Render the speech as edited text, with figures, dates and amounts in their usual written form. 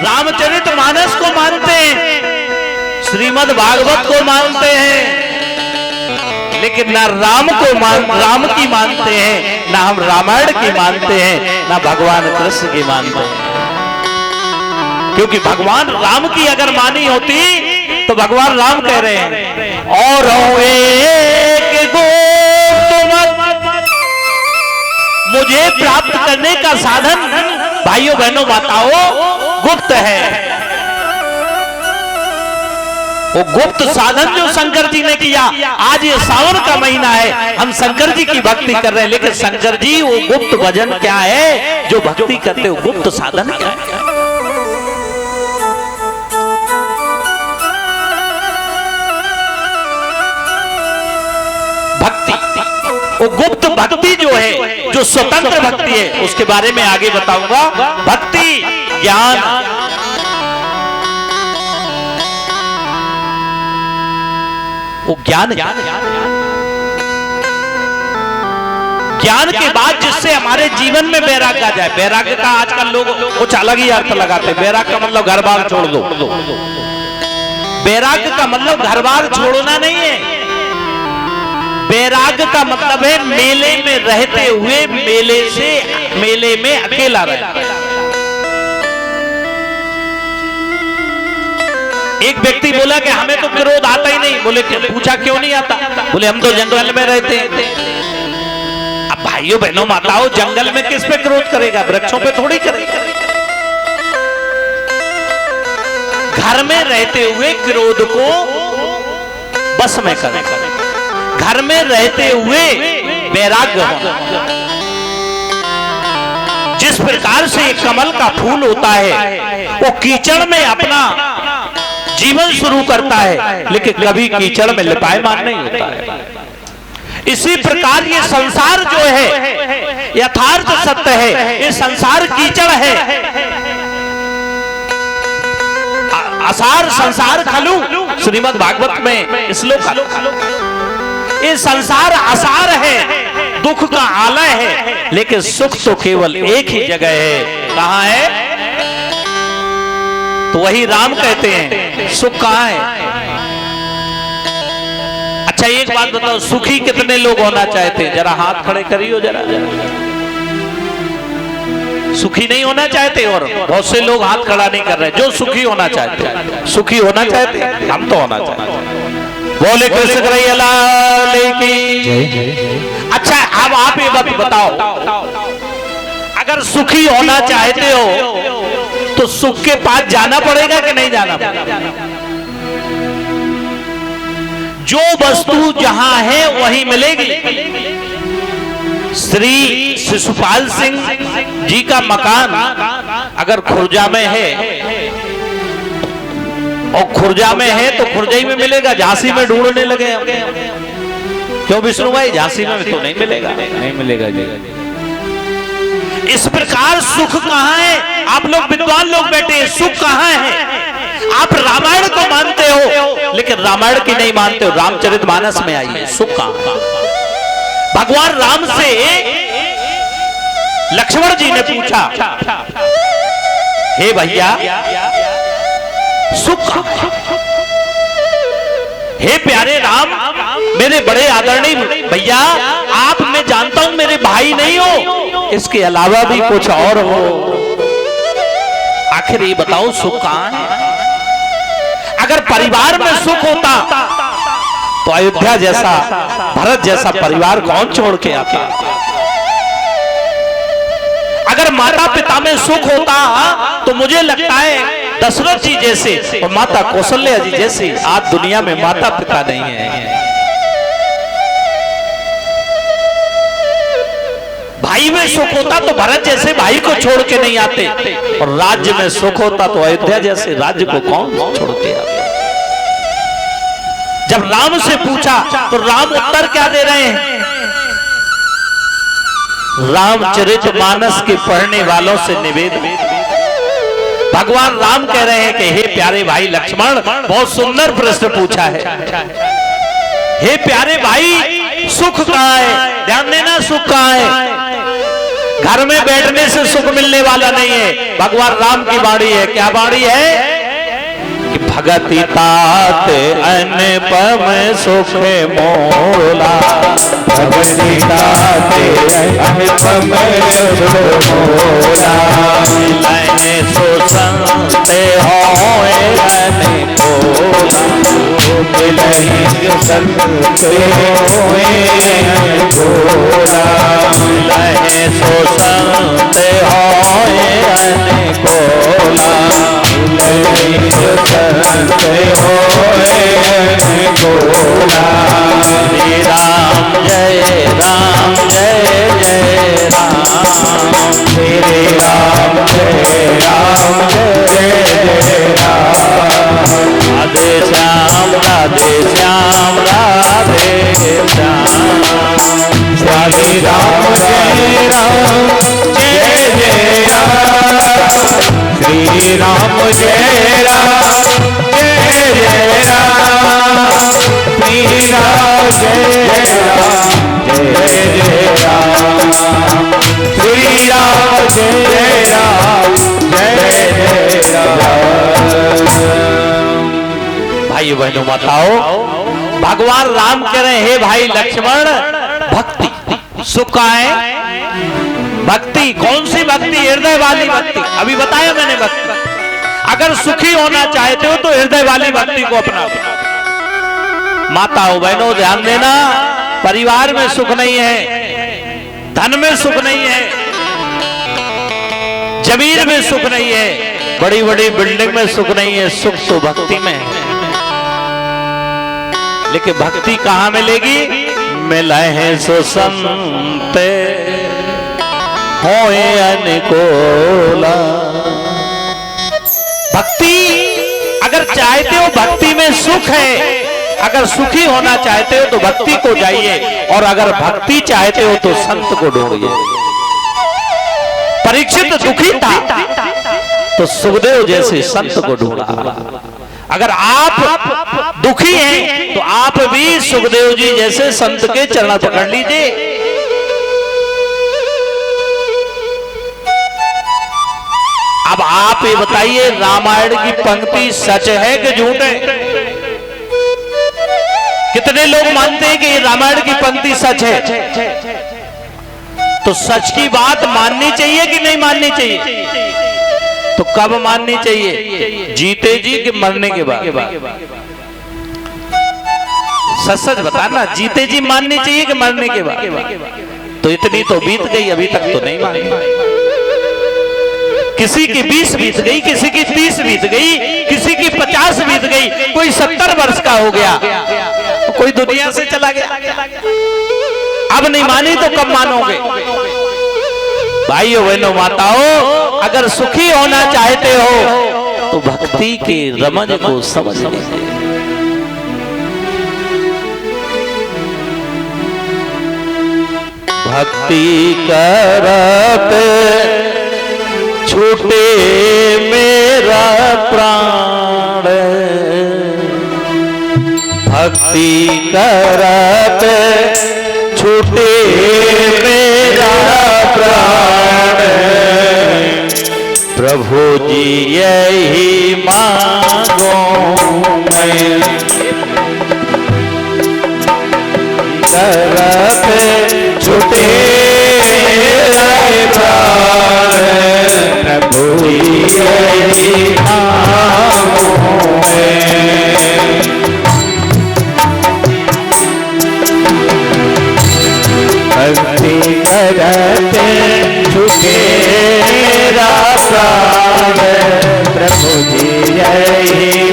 रामचरितमानस को मानते हैं, श्रीमद् भागवत को मानते हैं, लेकिन ना राम की मानते हैं, ना हम रामायण की मानते हैं, ना भगवान कृष्ण की मानते हैं। क्योंकि भगवान राम की अगर मानी होती तो भगवान राम कह रहे हैं और एक मुझे प्राप्त करने का साधन भाइयों बहनों माताओं गुप्त है। वो गुप्त साधन जो शंकर जी ने किया, आज ये सावन का महीना है, हम शंकर जी की भक्ति कर रहे हैं, लेकिन शंकर जी वो गुप्त भजन क्या है जो भक्ति करते हो, गुप्त साधन क्या है? भक्ति, वो गुप्त भक्ति जो है, जो स्वतंत्र भक्ति है, उसके बारे में आगे बताऊंगा। भक्ति ज्ञान, वो ज्ञान के बाद जिससे हमारे जीवन में वैराग्य आ जाए। वैराग्य का आजकल लोग कुछ अलग ही अर्थ लगाते हैं। वैराग्य का मतलब घर बार छोड़ दो। वैराग्य का मतलब घर बार छोड़ना नहीं है। वैराग्य का मतलब है मेले में रहते हुए मेले में अकेला रहना। एक व्यक्ति बोला कि हमें तो क्रोध आता ही नहीं। बोले पूछा क्यों नहीं आता? बोले हम तो जंगल में रहते हैं। अब भाइयों बहनों माताओं, जंगल में किस पे क्रोध करेगा? वृक्षों पे थोड़ी करेगा। घर में रहते हुए क्रोध को बस में करेगा। घर में रहते हुए वैराग्य होना। जिस प्रकार से कमल का फूल होता है, वो कीचड़ में अपना जीवन शुरू करता है, लेकिन कभी कीचड़ में लिपायमान नहीं होता है। इसी प्रकार ये संसार जो है यथार्थ सत्य है। ये संसार कीचड़ है। असार संसार खलु, श्रीमद् भागवत में श्लोक। ये संसार असार है, दुख का आलय है, लेकिन सुख तो केवल एक ही जगह है। कहां है? तो वही राम कहते हैं सुख कहां है? अच्छा एक बात बताओ, सुखी कितने लोग होना चाहते हैं? जरा हाथ खड़े करियो जरा। सुखी नहीं होना चाहते, और बहुत से लोग हाथ खड़ा नहीं कर रहे जो सुखी होना चाहते हैं। सुखी होना चाहते हैं, हम तो होना चाहते हैं। बोले कृष्ण लाल की। अच्छा अब आप ये बात बताओ, अगर सुखी होना चाहते हो तो सुख के पास जाना पड़ेगा कि नहीं जाना पड़ेगा? जो वस्तु जहां है वहीं मिलेगी। श्री शिशुपाल सिंह जी का मकान अगर खुर्जा में है, और खुर्जा में है तो खुर्जा ही में मिलेगा। झांसी में ढूंढने लगे क्यों विष्णु भाई? झांसी में तो नहीं मिलेगा, नहीं मिलेगा जी। इस प्रकार सुख कहां है? आप लोग विद्वान लोग बैठे हैं, सुख कहां है? आप रामायण को मानते हो, लेकिन रामायण की नहीं मानते हो। रामचरितमानस में आइए, सुख कहां? भगवान राम से लक्ष्मण जी ने पूछा, हे भैया सुख? हे प्यारे राम, मेरे बड़े आदरणीय भैया, आप मैं जानता हूं मेरे भाई नहीं हो, इसके अलावा भी कुछ और हो। आखिर ये बताओ सुख कहां है? अगर परिवार में सुख होता तो अयोध्या जैसा, भरत जैसा परिवार कौन छोड़ के आता? अगर माता पिता में सुख होता तो मुझे लगता है दशरथ जी जैसे और माता कौशल्या जी जैसे आज दुनिया में माता पिता नहीं है। भाई में सुख होता तो भरत जैसे भाई को छोड़ के नहीं आते, और राज्य में सुख होता तो अयोध्या जैसे राज्य को कौन छोड़ के आता? जब राम से पूछा तो राम उत्तर क्या दे रहे हैं? रामचरितमानस के पढ़ने वालों से निवेदन, भगवान राम कह रहे हैं कि हे प्यारे भाई लक्ष्मण, बहुत सुंदर प्रश्न पूछा है। हे प्यारे भाई, सुख कहां है? ध्यान देना, सुख कहां है? घर में बैठने से सुख मिलने वाला नहीं है। भगवान राम की बाणी है। क्या बाणी है कि भगति तात अनुपम सुख मोला, भगति तात अनुपम सुख मोला, लहने सो संत होए अनकोला, लहने संत होए अनकोला, लहने सो संत होए अनकोला, संत होए अनकोला। श्री राम जय राम जय जय राम, श्री राम जय राम जय जय राम, राधे श्याम राधे श्याम राधे श्याम, श्री राम जय राम जय जय राम, श्री राम जय राम जय जय राम, श्री राम जय राम जय जय राम, श्री राम जय राम जय जय राम। भाई बहनों माताओं, भगवान राम कह रहे हैं भाई लक्ष्मण, भक्ति सुख है। भक्ति कौन सी भक्ति? हृदय वाली भक्ति। अभी बताया मैंने भक्ति। अगर सुखी होना चाहते हो तो हृदय वाली भक्ति को अपना। माताओं बहनों ध्यान देना, परिवार में सुख नहीं है, धन में सुख नहीं है, जमीन में सुख नहीं है, बड़ी बड़ी बिल्डिंग में सुख नहीं है, सुख तो भक्ति में है। लेकिन भक्ति कहां मिलेगी? मिला है सो संत होए अनकोला। भक्ति अगर चाहते हो, भक्ति में सुख है। अगर सुखी होना चाहते हो तो भक्ति को जाइए, और अगर भक्ति चाहते हो तो संत को ढूंढिए। परीक्षित दुखी था तो सुखदेव जैसे संत को ढूंढा। अगर आप दुखी हैं तो आप भी सुखदेव जी जैसे संत के चरण पकड़ लीजिए। अब आप ये बताइए, रामायण की पंक्ति सच है कि झूठ है? कितने लोग मानते हैं कि रामायण की पंक्ति सच है? तो सच की बात माननी चाहिए कि नहीं माननी चाहिए? तो कब माननी चाहिए? जीते जी कि मरने के बाद? सच सच बताना, जीते जी माननी चाहिए कि मरने के बाद? तो इतनी तो बीत गई, अभी तक तो नहीं मानी। किसी की 20 बीत गई, किसी की 30 बीत गई, किसी की 50 बीत गई, कोई 70 वर्ष का हो गया, कोई दुनिया से चला गया। अब नहीं मानी तो कब मानोगे? भाइयों बहनों माताओं, अगर सुखी होना चाहते हो तो भक्ति के रमज को समझ लीजिए। भक्ति करते छूटे मेरा प्राण, भक्ति करते छूटे मेरा प्राण, प्रभु जी यही मांगो मैं, करते छूटे मेरा प्राण, प्रभु जी यही मांगो मैं। भक्ति करते छूटे मेरा प्राण, प्रभु जी यही